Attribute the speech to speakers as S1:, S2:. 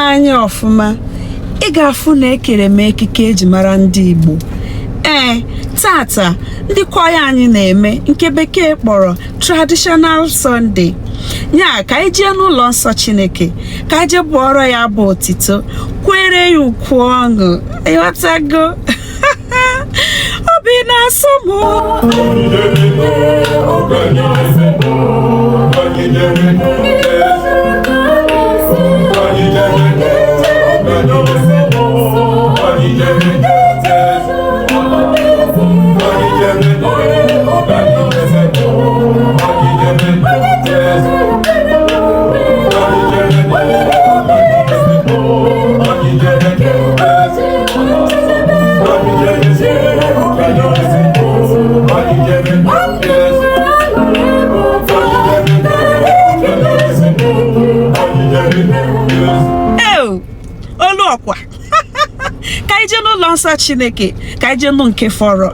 S1: anya ọfụma ị ga-afụ na ekere m ekike eji mara ndị Igbo. Tata ndị kwaya anyị na-eme nke bekee kpọrọ Traditional Sunday. Ya ka anyị jee n'ụlọ nsọ Chineke ka anyị jee bụọrọ ya bụ otito, kwere ya ukwu ọṅụ. Ịghọtago? Obi na-asọ m. Olu ọkwa ka anyị jee n'ụlọ nsọ Chineke ka anyị jee nụ nke fọrọ.